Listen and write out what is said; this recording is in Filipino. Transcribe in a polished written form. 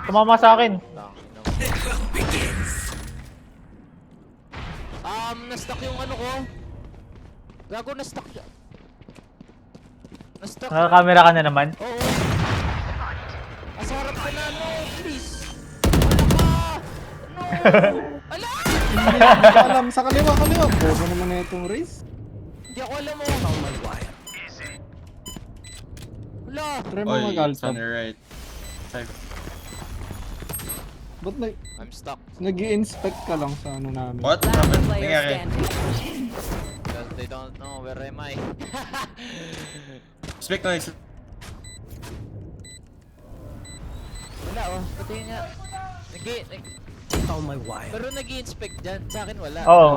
Tumama sa akin. Na-stuck yung ano ko. Gago, na-stuck siya. Na-stuck. Nakakamera ka na naman. Oo. Asa harap ko na, no, please. Wala ka! No! Ala! Hindi ko alam. Sa kaliwa. Bobo naman na itong race. Hindi ako alam mo. Wala! Try mo Oy, it's mag-altab. on your right. Side. Ba't I'm stuck. nag-i-inspect ka lang sa ano namin? What Last happened? player Nangyari? standing. Because they don't know where am I. Speak noise. Wala oh, pati nga. Pero nag-i-inspect dyan, sa akin wala. Oo.